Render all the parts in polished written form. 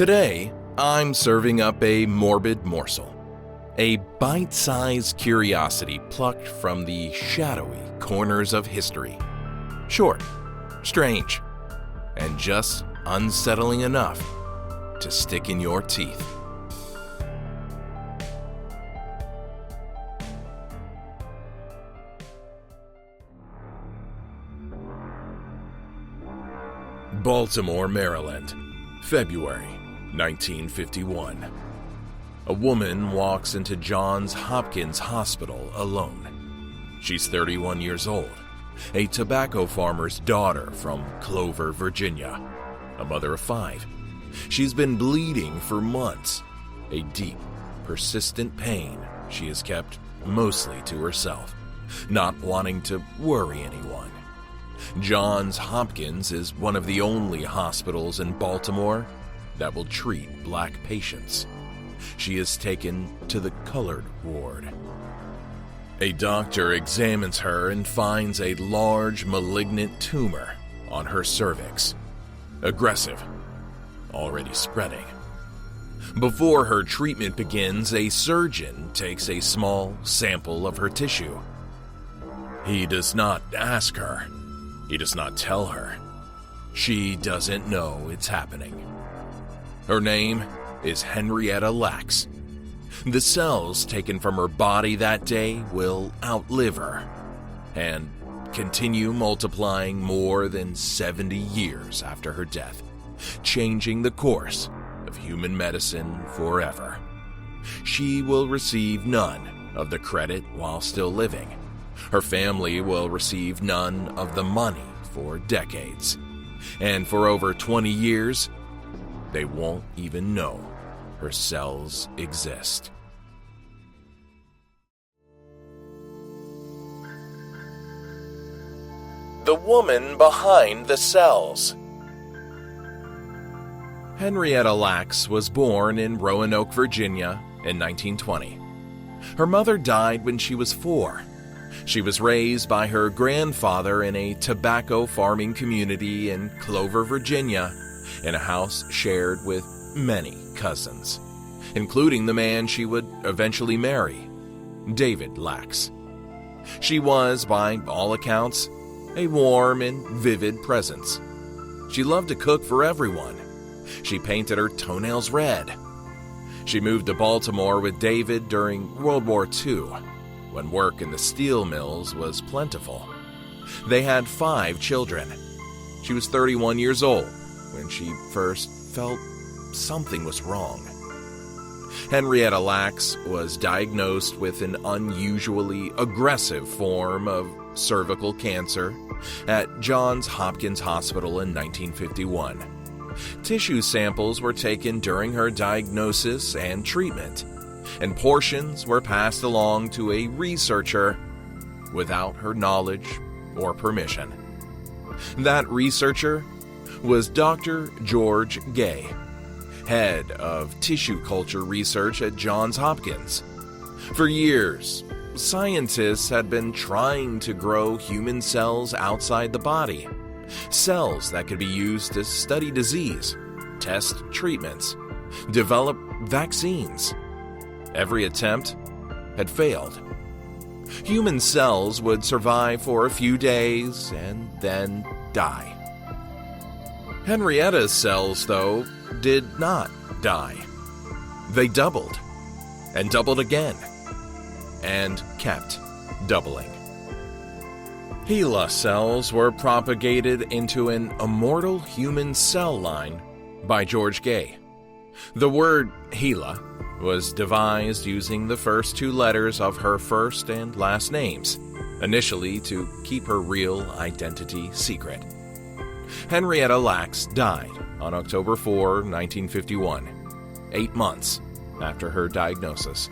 Today, I'm serving up a morbid morsel, a bite-sized curiosity plucked from the shadowy corners of history. Short, strange, and just unsettling enough to stick in your teeth. Baltimore, Maryland, February 1951. A woman walks into Johns Hopkins Hospital alone. She's 31 years old, a tobacco farmer's daughter from Clover, Virginia, a mother of 5. She's been bleeding for months, a deep, persistent pain she has kept mostly to herself, not wanting to worry anyone. Johns Hopkins is one of the only hospitals in Baltimore that will treat black patients. She is taken to the colored ward. A doctor examines her and finds a large malignant tumor on her cervix. Aggressive, already spreading. Before her treatment begins, a surgeon takes a small sample of her tissue. He does not ask her. He does not tell her. She doesn't know it's happening. Her name is Henrietta Lacks. The cells taken from her body that day will outlive her and continue multiplying more than 70 years after her death, changing the course of human medicine forever. She will receive none of the credit while still living. Her family will receive none of the money for decades. And for over 20 years, they won't even know her cells exist. The woman behind the cells. Henrietta Lacks was born in Roanoke, Virginia in 1920. Her mother died when she was 4. She was raised by her grandfather in a tobacco farming community in Clover, Virginia, in a house shared with many cousins, including the man she would eventually marry, David Lacks. She was, by all accounts, a warm and vivid presence. She loved to cook for everyone. She painted her toenails red. She moved to Baltimore with David during World War II, when work in the steel mills was plentiful. They had 5 children. She was 31 years old when she first felt something was wrong. Henrietta Lacks was diagnosed with an unusually aggressive form of cervical cancer at Johns Hopkins Hospital in 1951. Tissue samples were taken during her diagnosis and treatment, and portions were passed along to a researcher without her knowledge or permission. That researcher was Dr. George Gay, head of tissue culture research at Johns Hopkins. For years, scientists had been trying to grow human cells outside the body, cells that could be used to study disease, test treatments, develop vaccines. Every attempt had failed. Human cells would survive for a few days and then die. Henrietta's cells, though, did not die. They doubled, and doubled again, and kept doubling. HeLa cells were propagated into an immortal human cell line by George Gay. The word HeLa was devised using the first 2 letters of her first and last names, initially to keep her real identity secret. Henrietta Lacks died on October 4, 1951, 8 months after her diagnosis.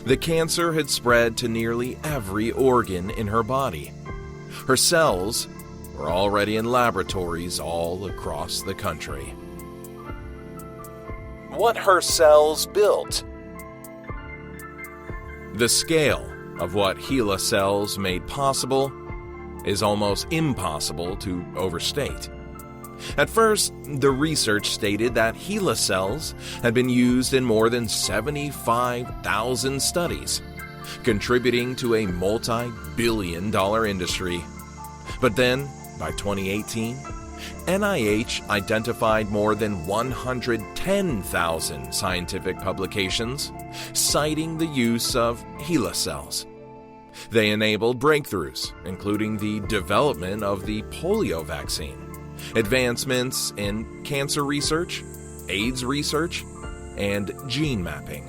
The cancer had spread to nearly every organ in her body. Her cells were already in laboratories all across the country. What her cells built. The scale of what HeLa cells made possible is almost impossible to overstate. At first, the research stated that HeLa cells had been used in more than 75,000 studies, contributing to a multi-billion-dollar industry. But then, by 2018, NIH identified more than 110,000 scientific publications citing the use of HeLa cells. They enabled breakthroughs, including the development of the polio vaccine, advancements in cancer research, AIDS research, and gene mapping.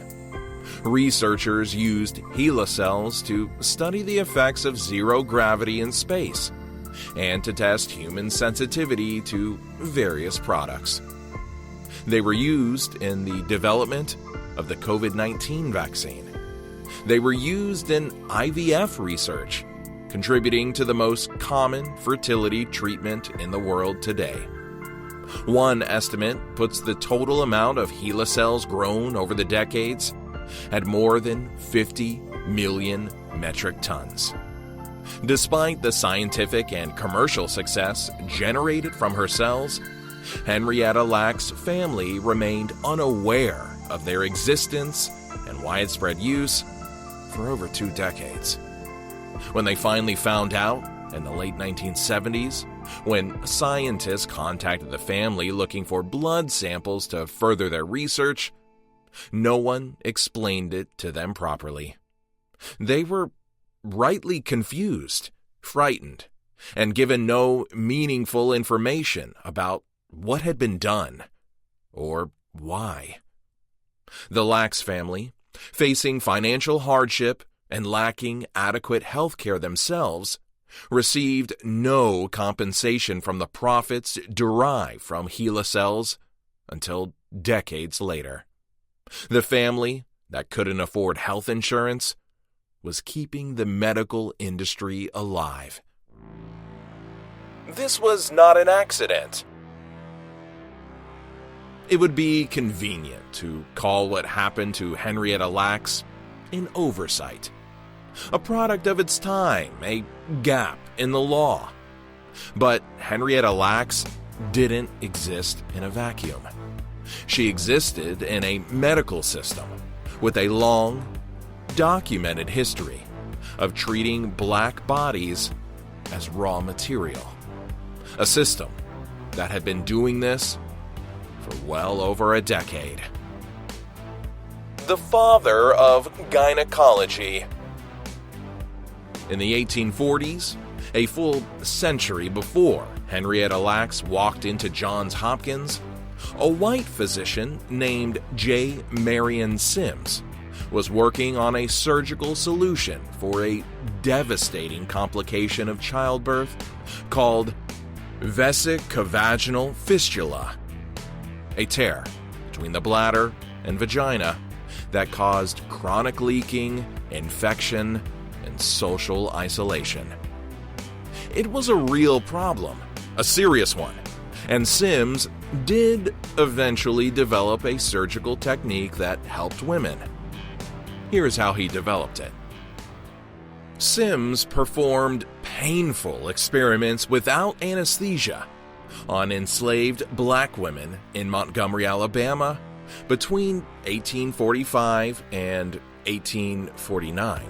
Researchers used HeLa cells to study the effects of zero gravity in space and to test human sensitivity to various products. They were used in the development of the COVID-19 vaccine. They were used in IVF research, contributing to the most common fertility treatment in the world today. One estimate puts the total amount of HeLa cells grown over the decades at more than 50 million metric tons. Despite the scientific and commercial success generated from her cells, Henrietta Lacks' family remained unaware of their existence and widespread use for over 2 decades. When they finally found out in the late 1970s, when scientists contacted the family looking for blood samples to further their research, no one explained it to them properly. They were rightly confused, frightened, and given no meaningful information about what had been done or why. The Lacks family, facing financial hardship and lacking adequate health care themselves, received no compensation from the profits derived from HeLa cells until decades later. The family that couldn't afford health insurance was keeping the medical industry alive. This was not an accident. It would be convenient to call what happened to Henrietta Lacks an oversight, a product of its time, a gap in the law. But Henrietta Lacks didn't exist in a vacuum. She existed in a medical system with a long, documented history of treating black bodies as raw material. A system that had been doing this for well over a decade. The father of gynecology. In the 1840s, a full century before Henrietta Lacks walked into Johns Hopkins, a white physician named J. Marion Sims was working on a surgical solution for a devastating complication of childbirth called vesicovaginal fistula, a tear between the bladder and vagina that caused chronic leaking, infection, and social isolation. It was a real problem, a serious one, and Sims did eventually develop a surgical technique that helped women. Here's how he developed it. Sims performed painful experiments without anesthesia on enslaved black women in Montgomery, Alabama, between 1845 and 1849.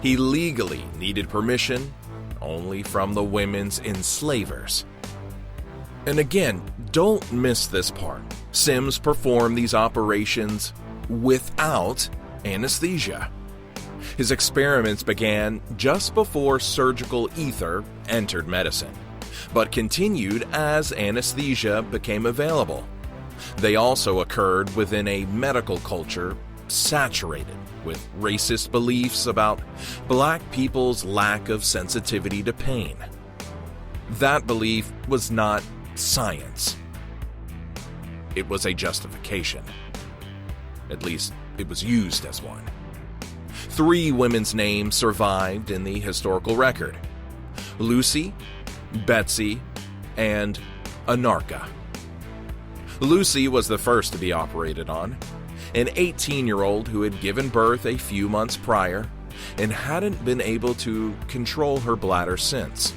He legally needed permission only from the women's enslavers. And again, don't miss this part. Sims performed these operations without anesthesia. His experiments began just before surgical ether entered medicine, but continued as anesthesia became available. They also occurred within a medical culture saturated with racist beliefs about black people's lack of sensitivity to pain. That belief was not science. It was a justification. At least, it was used as one. 3 women's names survived in the historical record: Lucy, Betsy, and Anarcha. Lucy was the first to be operated on, an 18-year-old who had given birth a few months prior and hadn't been able to control her bladder since.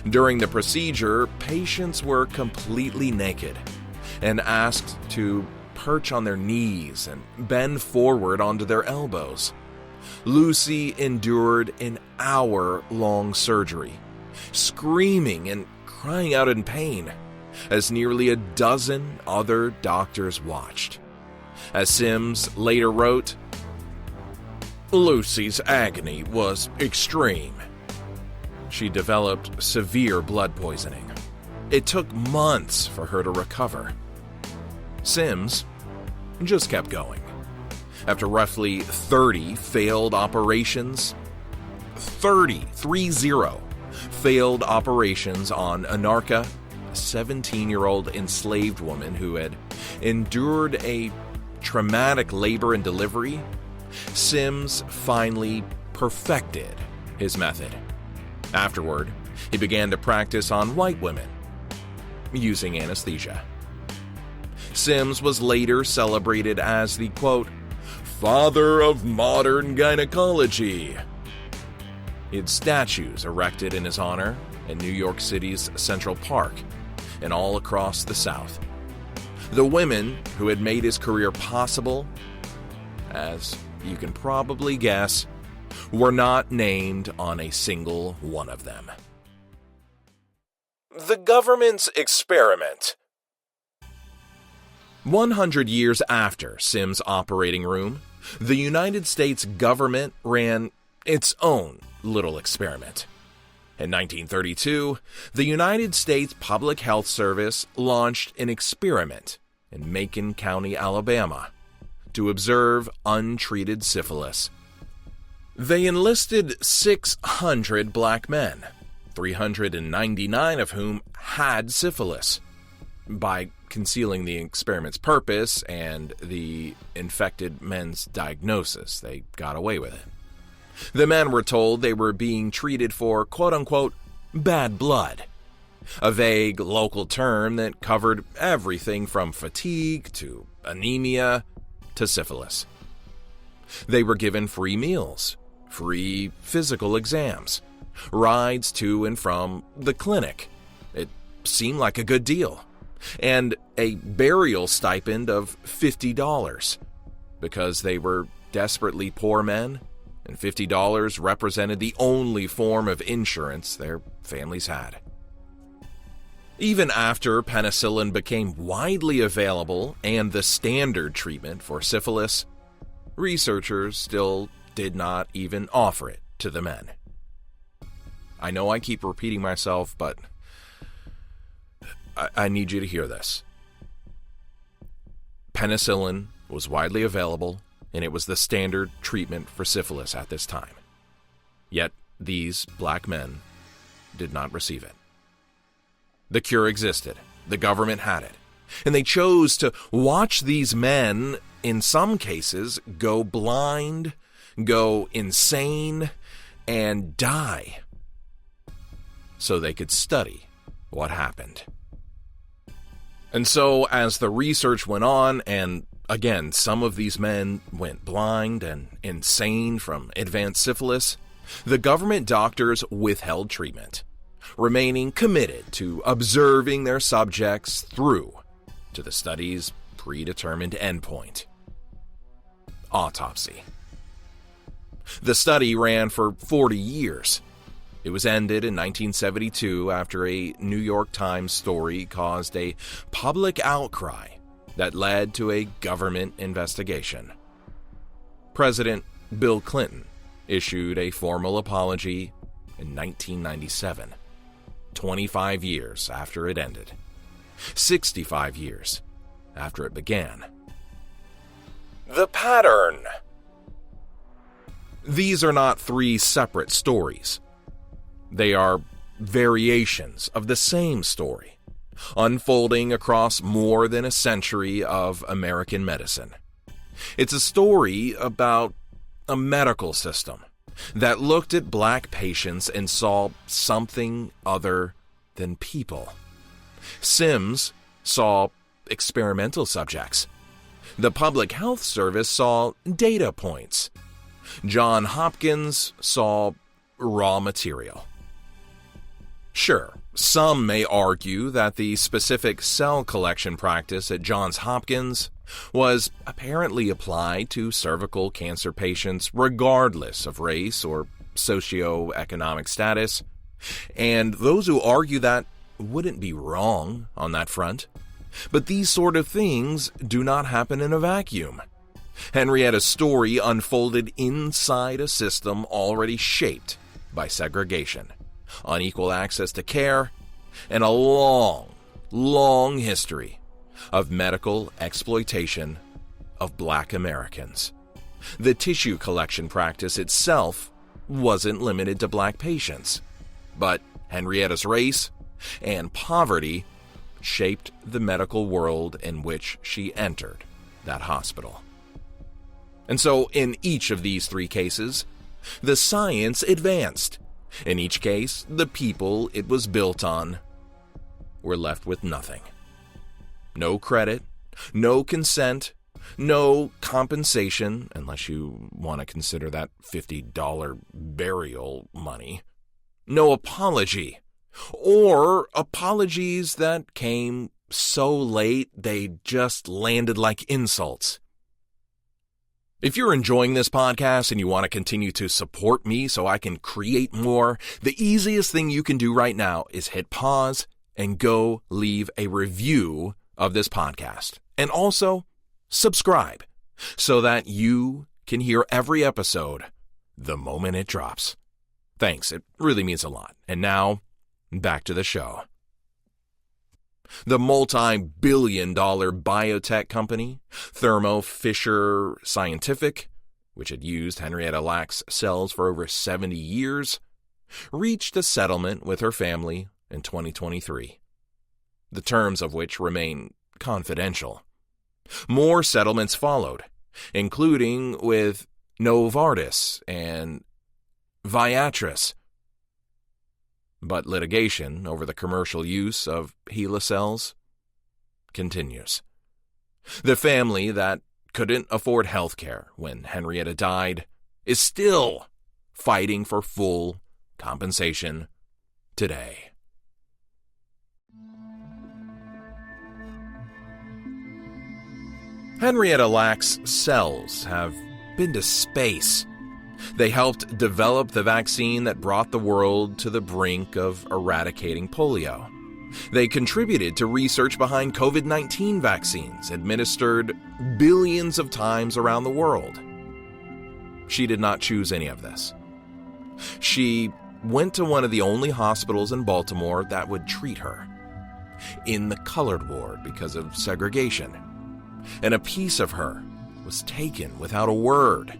During the procedure, patients were completely naked and asked to perch on their knees and bend forward onto their elbows. Lucy endured an hour-long surgery, screaming and crying out in pain, as nearly a dozen other doctors watched. As Sims later wrote, "Lucy's agony was extreme. She developed severe blood poisoning. It took months for her to recover." Sims just kept going. After roughly 30 failed operations, 30 failed operations on Anarcha, a 17-year-old enslaved woman who had endured a traumatic labor and delivery, Sims finally perfected his method. Afterward, he began to practice on white women, using anesthesia. Sims was later celebrated as the, quote, "father of modern gynecology." He had statues erected in his honor in New York City's Central Park and all across the South. The women who had made his career possible, as you can probably guess, were not named on a single one of them. The government's experiment. 100 years after Sims' operating room, the United States government ran its own little experiment. In 1932, the United States Public Health Service launched an experiment in Macon County, Alabama, to observe untreated syphilis. They enlisted 600 black men, 399 of whom had syphilis. By concealing the experiment's purpose and the infected men's diagnosis, they got away with it. The men were told they were being treated for, quote-unquote, bad blood, a vague local term that covered everything from fatigue to anemia to syphilis. They were given free meals, free physical exams, rides to and from the clinic. It seemed like a good deal. And a burial stipend of $50 because they were desperately poor men, and $50 represented the only form of insurance their families had. Even after penicillin became widely available and the standard treatment for syphilis, researchers still did not even offer it to the men. I know I keep repeating myself, but I need you to hear this. Penicillin was widely available, and it was the standard treatment for syphilis at this time. Yet these black men did not receive it. The cure existed. The government had it. And they chose to watch these men, in some cases, go blind, go insane, and die, so they could study what happened. And so, as the research went on, and again, some of these men went blind and insane from advanced syphilis, the government doctors withheld treatment, remaining committed to observing their subjects through to the study's predetermined endpoint: autopsy. The study ran for 40 years. It was ended in 1972 after a New York Times story caused a public outcry that led to a government investigation. President Bill Clinton issued a formal apology in 1997, 25 years after it ended, 65 years after it began. The pattern. These are not three separate stories. They are variations of the same story, unfolding across more than a century of American medicine. It's a story about a medical system that looked at black patients and saw something other than people. Sims saw experimental subjects. The Public Health Service saw data points. John Hopkins saw raw material. Sure, some may argue that the specific cell collection practice at Johns Hopkins was apparently applied to cervical cancer patients regardless of race or socioeconomic status, and those who argue that wouldn't be wrong on that front. But these sort of things do not happen in a vacuum. Henrietta's story unfolded inside a system already shaped by segregation, unequal access to care, and a long history of medical exploitation of Black Americans. The tissue collection practice itself wasn't limited to Black patients, but Henrietta's race and poverty shaped the medical world in which she entered that hospital. And so, in each of these three cases, the science advanced. In each case, the people it was built on were left with nothing. No credit, no consent, no compensation, unless you want to consider that $50 burial money. No apology, or apologies that came so late they just landed like insults. If you're enjoying this podcast and you want to continue to support me so I can create more, the easiest thing you can do right now is hit pause and go leave a review of this podcast. And also, subscribe so that you can hear every episode the moment it drops. Thanks, it really means a lot. And now, back to the show. The multi-billion-dollar biotech company, Thermo Fisher Scientific, which had used Henrietta Lacks cells for over 70 years, reached a settlement with her family in 2023, the terms of which remain confidential. More settlements followed, including with Novartis and Viatris. But litigation over the commercial use of HeLa cells continues. The family that couldn't afford health care when Henrietta died is still fighting for full compensation today. Henrietta Lacks' cells have been to space. They helped develop the vaccine that brought the world to the brink of eradicating polio. They contributed to research behind COVID-19 vaccines administered billions of times around the world. She did not choose any of this. She went to one of the only hospitals in Baltimore that would treat her, in the colored ward because of segregation. And a piece of her was taken without a word.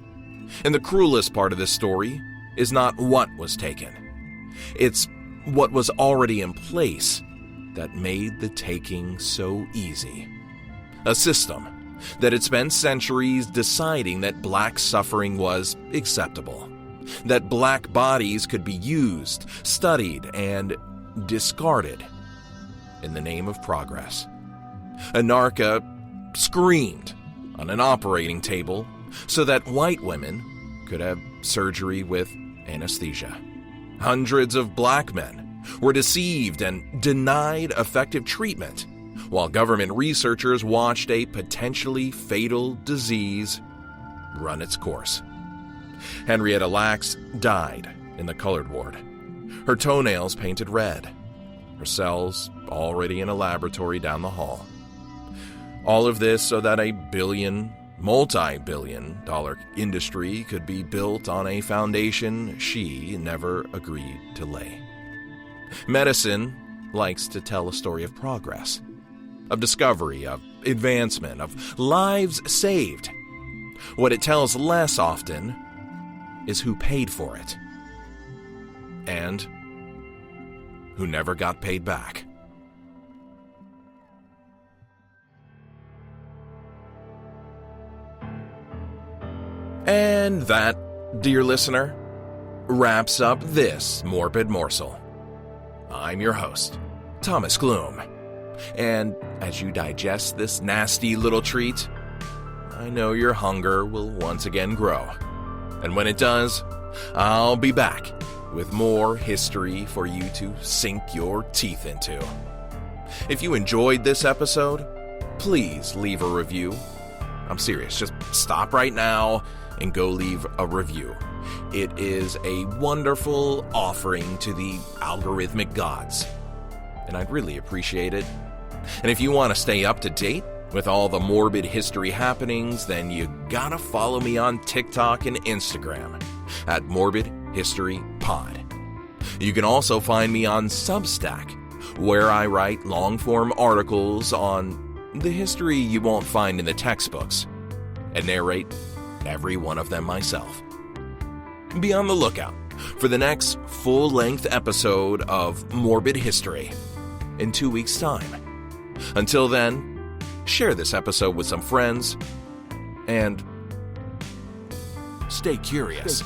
And the cruelest part of this story is not what was taken. It's what was already in place that made the taking so easy. A system that had spent centuries deciding that Black suffering was acceptable, that Black bodies could be used, studied, and discarded in the name of progress. Anarcha screamed on an operating table so that white women could have surgery with anesthesia. Hundreds of Black men were deceived and denied effective treatment, while government researchers watched a potentially fatal disease run its course. Henrietta Lacks died in the colored ward, her toenails painted red, her cells already in a laboratory down the hall. All of this so that a multi-billion-dollar industry could be built on a foundation she never agreed to lay. Medicine likes to tell a story of progress, of discovery, of advancement, of lives saved. What it tells less often is who paid for it, and who never got paid back. And that, dear listener, wraps up this Morbid Morsel. I'm your host, Thomas Gloom. And as you digest this nasty little treat, I know your hunger will once again grow. And when it does, I'll be back with more history for you to sink your teeth into. If you enjoyed this episode, please leave a review. I'm serious, just stop right now and go leave a review. It is a wonderful offering to the algorithmic gods, and I'd really appreciate it. And if you want to stay up to date with all the morbid history happenings, then you gotta follow me on TikTok and Instagram at Morbid History Pod. You can also find me on Substack, where I write long-form articles on the history you won't find in the textbooks and narrate every one of them myself. Be on the lookout for the next full-length episode of Morbid History in 2 weeks' time. Until then, share this episode with some friends and stay curious.